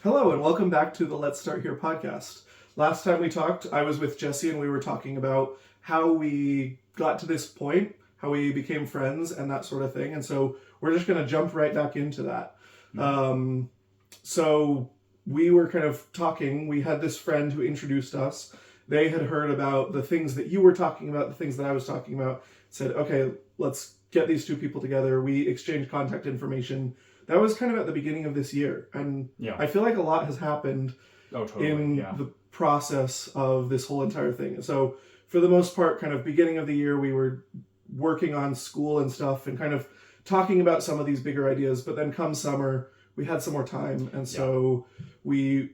Hello, and welcome back to the Let's Start Here podcast. Last time we talked, I was with Jesse, and we were talking about how we got to this point, how we became friends, and that sort of thing. And so we're just going to jump right back into that. So we were kind of talking. We had this friend who introduced us. They had heard about the things that you were talking about, the things that I was talking about. Said, okay, let's get these two people together. We exchanged contact information. That was kind of at the beginning of this year. And I feel like a lot has happened in the process of this whole entire thing. So for the most part, kind of beginning of the year, we were working on school and stuff and kind of talking about some of these bigger ideas. But then come summer, we had some more time. And so we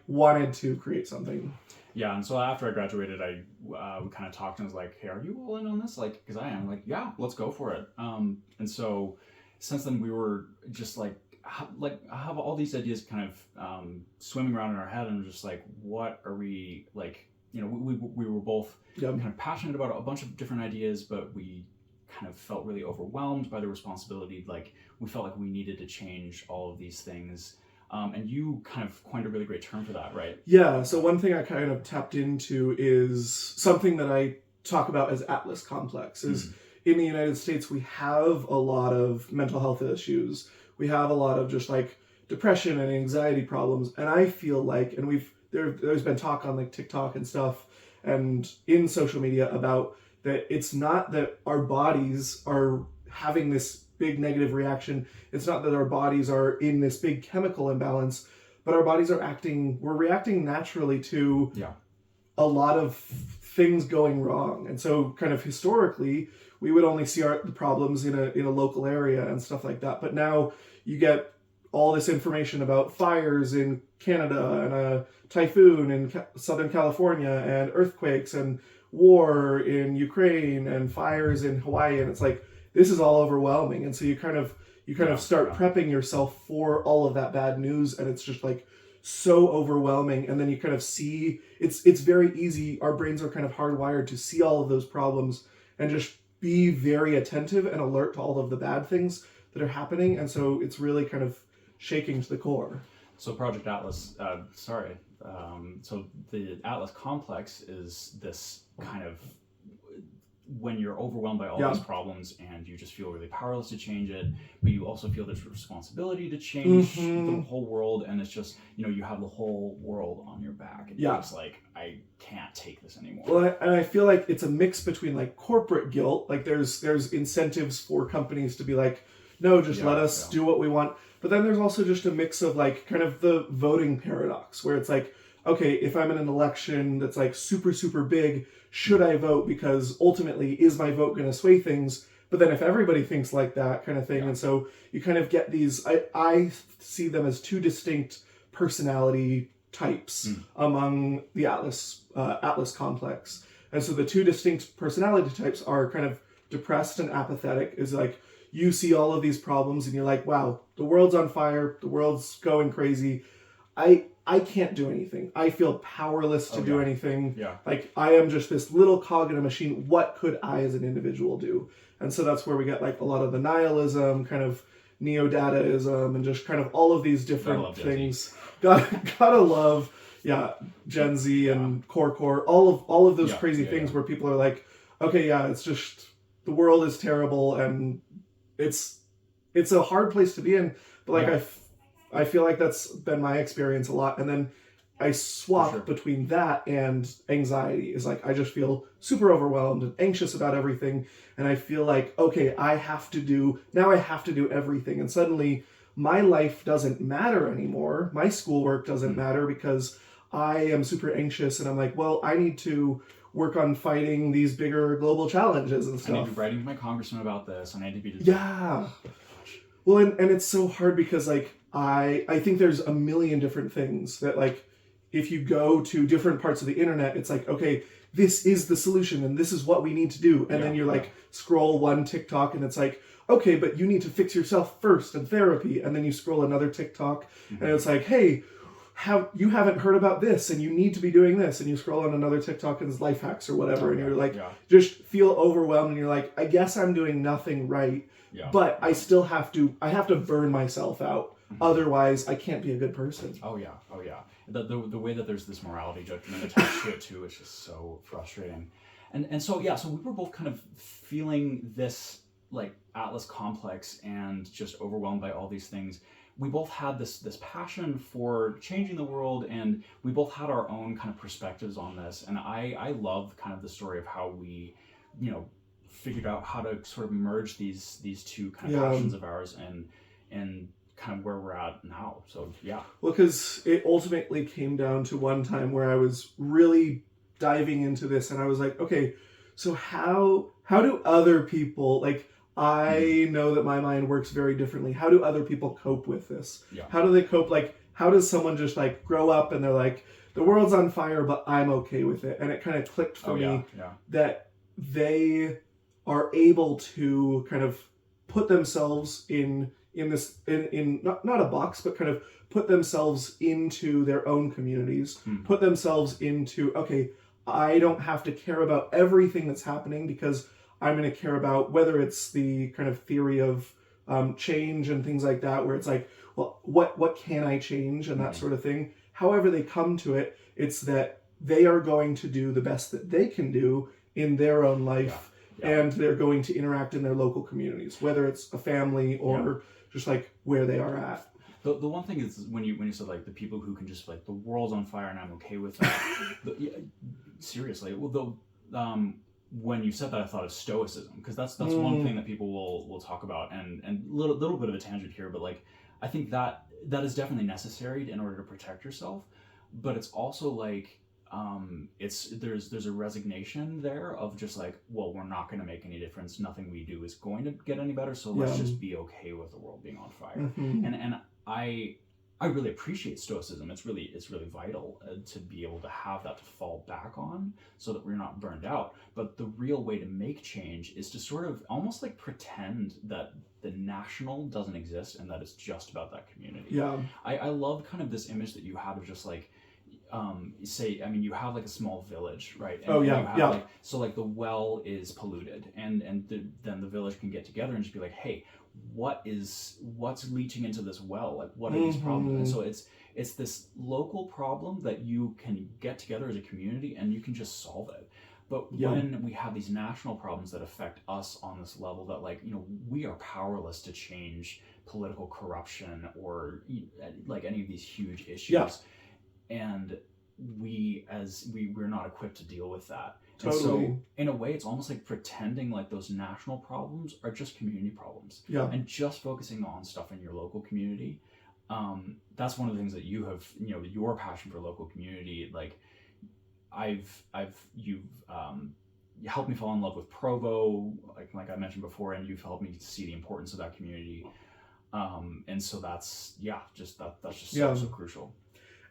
wanted to create something. Yeah, and so after I graduated, we kind of talked and was like, hey, are you all in on this? Like, because I am. Like, yeah, let's go for it. And so since then, we were just I have all these ideas kind of swimming around in our head, and we're just like, what are we, like, you know, we were both kind of passionate about a bunch of different ideas, but we kind of felt really overwhelmed by the responsibility. Like, we felt like we needed to change all of these things. And you kind of coined a really great term for that, right? Yeah, so one thing I kind of tapped into is something that I talk about as Atlas Complex. In the United States, we have a lot of mental health issues. We have a lot of just like depression and anxiety problems. And I feel like, and there's been talk on like TikTok and stuff and in social media about that it's not that our bodies are having this big negative reaction. It's not that our bodies are in this big chemical imbalance, but our bodies we're reacting naturally to a lot of things going wrong. And so kind of historically, we would only see the problems in a local area and stuff like that. But now you get all this information about fires in Canada and a typhoon in Southern California and earthquakes and war in Ukraine and fires in Hawaii. And it's like, this is all overwhelming. And so you kind of start prepping yourself for all of that bad news. And it's just like so overwhelming. And then you kind of see, it's very easy. Our brains are kind of hardwired to see all of those problems and just be very attentive and alert to all of the bad things that are happening. And so it's really kind of shaking to the core. So Project Atlas, so the Atlas Complex is this kind of, when you're overwhelmed by all these problems and you just feel really powerless to change it, but you also feel this responsibility to change the whole world, and it's just, you know, you have the whole world on your back, and you're just like, I can't take this anymore. Well, and I feel like it's a mix between like corporate guilt, like there's incentives for companies to be like, no, just let us do what we want, but then there's also just a mix of like kind of the voting paradox, where it's like, okay, if I'm in an election that's like super, super big, should I vote? Because ultimately, is my vote going to sway things? But then if everybody thinks like that kind of thing, and so you kind of get these, I see them as two distinct personality types among the Atlas Complex. And so the two distinct personality types are kind of depressed and apathetic, is like, you see all of these problems and you're like, wow, the world's on fire, the world's going crazy. I can't do anything. I feel powerless to do anything. Like, I am just this little cog in a machine. What could I as an individual do? And so that's where we get like a lot of the nihilism, kind of neo-Dadaism, and just kind of all of these different things. Gotta love, Gen Z and Core, all of those crazy things where people are like, okay, it's just, the world is terrible, and it's a hard place to be in. But like, I feel like that's been my experience a lot. And then I swap between that and anxiety. Is like, I just feel super overwhelmed and anxious about everything. And I feel like, okay, I have to do everything. And suddenly my life doesn't matter anymore. My schoolwork doesn't matter because I am super anxious. And I'm like, well, I need to work on fighting these bigger global challenges and stuff. I need to be writing to my congressman about this. I need to be... Well, and it's so hard because like, I think there's a million different things that like, if you go to different parts of the internet, it's like, okay, this is the solution and this is what we need to do. And then you're like, scroll one TikTok and it's like, okay, but you need to fix yourself first and therapy. And then you scroll another TikTok and it's like, hey, you haven't heard about this and you need to be doing this. And you scroll on another TikTok and it's life hacks or whatever. And you're like, just feel overwhelmed. And you're like, I guess I'm doing nothing right, but I still have to burn myself out Otherwise, I can't be a good person. Oh yeah. The way that there's this morality judgment attached to it too is just so frustrating. And so yeah, so we were both kind of feeling this like Atlas complex and just overwhelmed by all these things. We both had this passion for changing the world, and we both had our own kind of perspectives on this. And I love kind of the story of how we, figured out how to sort of merge these two kind of passions of ours and kind of where we're at now. So yeah. Well, because it ultimately came down to one time where I was really diving into this, and I was like, okay, so how do other people, like, I know that my mind works very differently. How do other people cope with this? Yeah. How do they cope? Like, how does someone just like grow up and they're like, the world's on fire, but I'm okay with it? And it kind of clicked for me that they are able to kind of put themselves in this not a box, but kind of put themselves into their own communities, put themselves into, okay, I don't have to care about everything that's happening because I'm going to care about whether it's the kind of theory of change and things like that, where it's like, well, what can I change and that sort of thing. However they come to it, it's that they are going to do the best that they can do in their own life, and they're going to interact in their local communities, whether it's a family or just like where they are at. The one thing is when you said like the people who can just like the world's on fire and I'm okay with that. Seriously, well when you said that, I thought of stoicism, because that's one thing that people will talk about, and little bit of a tangent here, but like I think that is definitely necessary in order to protect yourself, but it's also like there's a resignation there of just like, well, we're not going to make any difference, nothing we do is going to get any better, so let's just be okay with the world being on fire. And I really appreciate stoicism. It's really vital to be able to have that to fall back on so that we're not burned out. But the real way to make change is to sort of almost like pretend that the national doesn't exist and that it's just about that community. Yeah. I love kind of this image that you have of just like, you have like a small village, right? And like, so like the well is polluted, and then the village can get together and just be like, hey, what's leaching into this well? Like, what are these problems? And so it's this local problem that you can get together as a community and you can just solve it. But when we have these national problems that affect us on this level, that like, we are powerless to change political corruption or like any of these huge issues. And we're not equipped to deal with that. Totally. And so in a way, it's almost like pretending like those national problems are just community problems. Yeah. And just focusing on stuff in your local community. That's one of the things that you have, your passion for local community. Like you've helped me fall in love with Provo, like I mentioned before, and you've helped me see the importance of that community. And so that's just so crucial.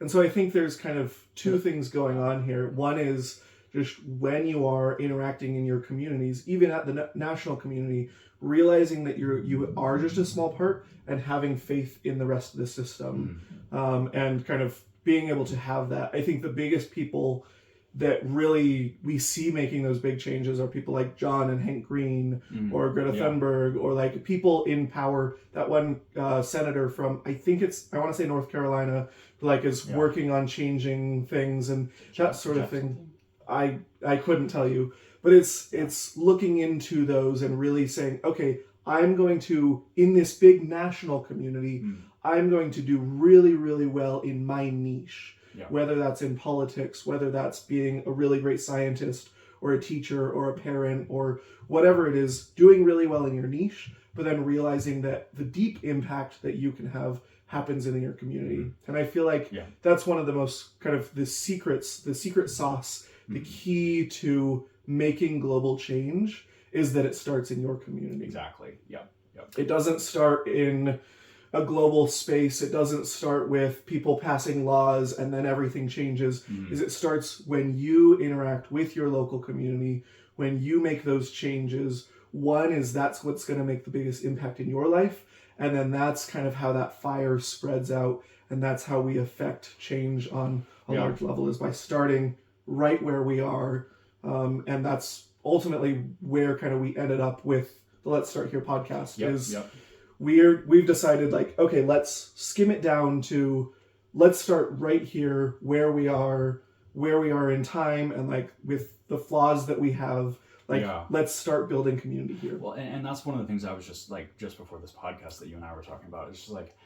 And so I think there's kind of two things going on here. One is just when you are interacting in your communities, even at the national community, realizing that you are just a small part and having faith in the rest of the system, and kind of being able to have that. I think the biggest people that really we see making those big changes are people like John and Hank Green, or Greta Thunberg, or like people in power. That one senator from, I want to say North Carolina, like is working on changing things and that sort of thing. I couldn't tell you, but it's looking into those and really saying, okay, I'm going to, in this big national community, I'm going to do really, really well in my niche. Yeah. Whether that's in politics, whether that's being a really great scientist or a teacher or a parent or whatever it is, doing really well in your niche, but then realizing that the deep impact that you can have happens in your community. And I feel like that's one of the most kind of the secret sauce, the key to making global change is that it starts in your community. Exactly. Yep. It doesn't start in a global space. It doesn't start with people passing laws and then everything changes. It starts when you interact with your local community, when you make those changes. One is that's what's going to make the biggest impact in your life. And then that's kind of how that fire spreads out. And that's how we affect change on a large level, is by starting right where we are. And that's ultimately where kind of we ended up with the Let's Start Here podcast. we've decided like, okay, let's skim it down to, let's start right here where we are in time, and like with the flaws that we have, like let's start building community here. Well, and that's one of the things I was just like, just before this podcast that you and I were talking about, it's just like,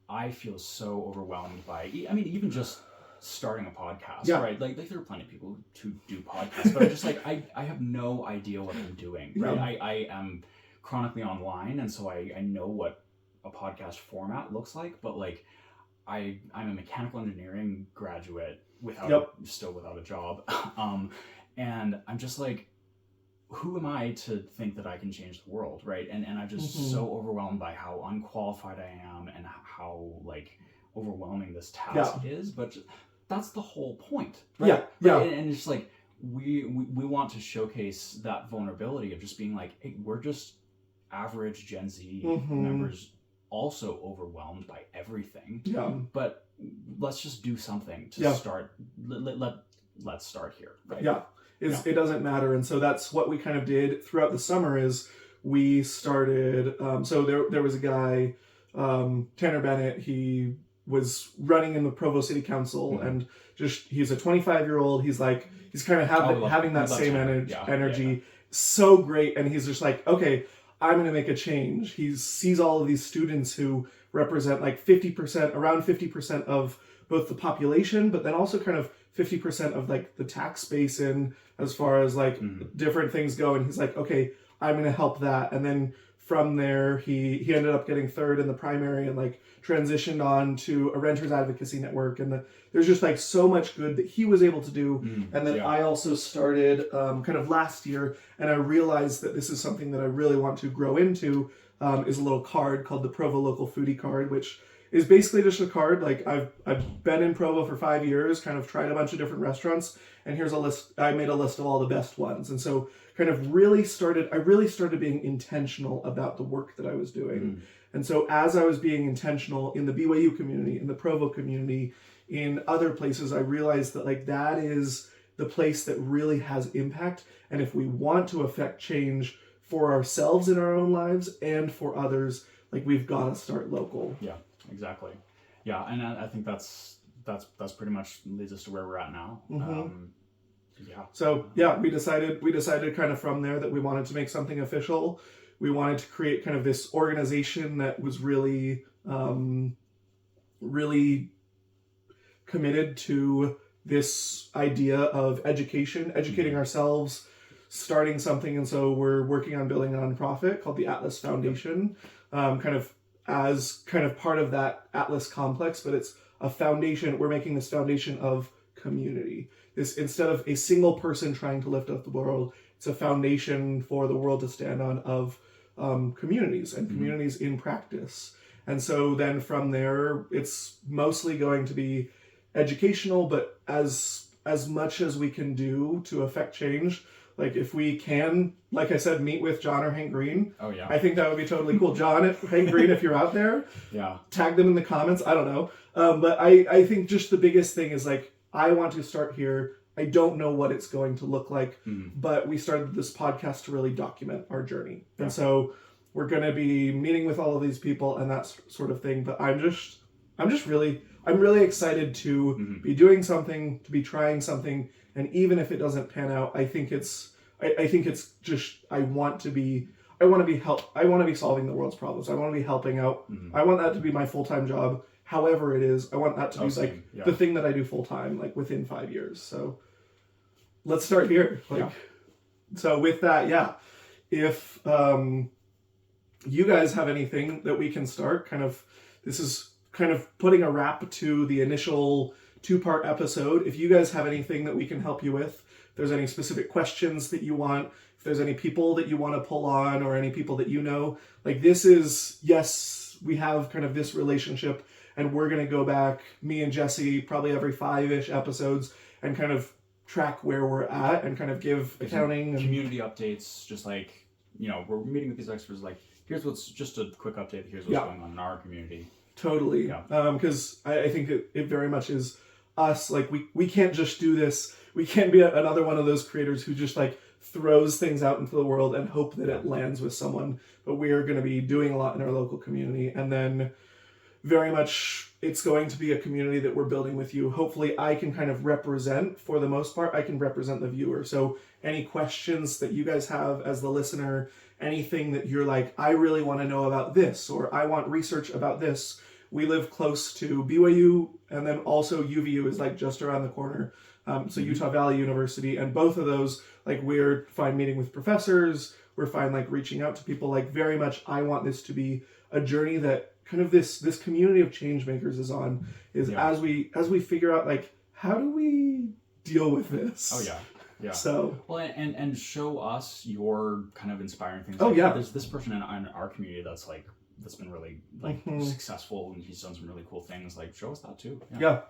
I feel so overwhelmed by, I mean, even just starting a podcast, right? Like there are plenty of people who do podcasts, but I just like, I have no idea what I'm doing, right? I am chronically online, and so I know what a podcast format looks like, but like I'm a mechanical engineering graduate still without a job, and I'm just like, who am I to think that I can change the world, right? And I'm just so overwhelmed by how unqualified I am and how like overwhelming this task is, but that's the whole point, right? And it's just like we want to showcase that vulnerability of just being like, hey, we're just average Gen Z members, also overwhelmed by everything, but let's just do something to start. Let's start here, right? It doesn't matter. And so that's what we kind of did throughout the summer, is we started, so there was a guy, Tanner Bennett, he was running in the Provo City Council, and just, he's a 25-year-old, he's like, he's kind of having that same energy, so great, and he's just like, okay, I'm going to make a change. He sees all of these students who represent like 50%, around 50% of both the population, but then also kind of 50% of like the tax base in, as far as like different things go. And he's like, okay, I'm going to help that. And then from there, he ended up getting third in the primary and like transitioned on to a renters advocacy network. And there's just like so much good that he was able to do. And then I also started kind of last year, and I realized that this is something that I really want to grow into, is a little card called the Provo Local Foodie Card, which is basically just a card. Like I've been in Provo for 5 years, kind of tried a bunch of different restaurants, and here's a list. I made a list of all the best ones. And so kind of really started being intentional about the work that I was doing. And so as I was being intentional in the BYU community, in the Provo community, in other places, I realized that like that is the place that really has impact. And if we want to affect change for ourselves in our own lives and for others, like we've got to start local. Yeah, exactly. Yeah, and I think that's pretty much leads us to where we're at now. So we decided kind of from there that we wanted to make something official. We wanted to create kind of this organization that was really, really committed to this idea of educating ourselves, starting something. And so we're working on building a nonprofit called the Atlas Foundation, kind of as kind of part of that Atlas complex, but it's a foundation. We're making this foundation of community. This, instead of a single person trying to lift up the world, it's a foundation for the world to stand on of communities and communities in practice. And so then from there, it's mostly going to be educational, but as much as we can do to affect change, like if we can, like I said, meet with John or Hank Green. Oh yeah. I think that would be totally cool. John, Hank Green, if you're out there, tag them in the comments. I don't know. But I think just the biggest thing is like, I want to start here. I don't know what it's going to look like, but we started this podcast to really document our journey. Yeah. And so we're going to be meeting with all of these people and that sort of thing. But I'm really excited to be doing something, to be trying something. And even if it doesn't pan out, I think it's just, I want to be solving the world's problems. I want to be helping out. I want that to be my full-time job. However it is, I want that to be the thing that I do full-time, like within 5 years. So let's start here. So with that, if you guys have anything that we can start, this is kind of putting a wrap to the initial 2-part episode. If you guys have anything that we can help you with, if there's any specific questions that you want, if there's any people that you want to pull on or any people that you know, like this is, yes, we have kind of this relationship, and we're going to go back, me and Jesse, probably every 5-ish episodes, and kind of track where we're at and kind of give accounting and community updates, just like, we're meeting with these experts, like, here's what's, just a quick update, here's what's going on in our community. Totally. Because I think it very much is us. Like, we can't just do this. We can't be another one of those creators who just, like, throws things out into the world and hope that it lands with someone. But we are going to be doing a lot in our local community. And then very much it's going to be a community that we're building with you. Hopefully I can kind of represent, for the most part, I can represent the viewer. So any questions that you guys have as the listener, anything that you're like, I really want to know about this, or I want research about this. We live close to BYU, and then also UVU is like just around the corner. So Utah Valley University, and both of those, like, we're fine meeting with professors, we're fine like reaching out to people. Like, very much I want this to be a journey that kind of this community of change makers is on, is as we figure out, like, how do we deal with this? Oh yeah. Yeah. So well, and show us your kind of inspiring things. Oh, like, yeah. There's this person in our community that's been really successful, and he's done some really cool things. Like, show us that too. Yeah.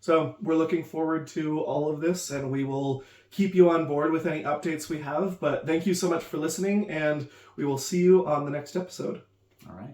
So we're looking forward to all of this, and we will keep you on board with any updates we have. But thank you so much for listening, and we will see you on the next episode. All right.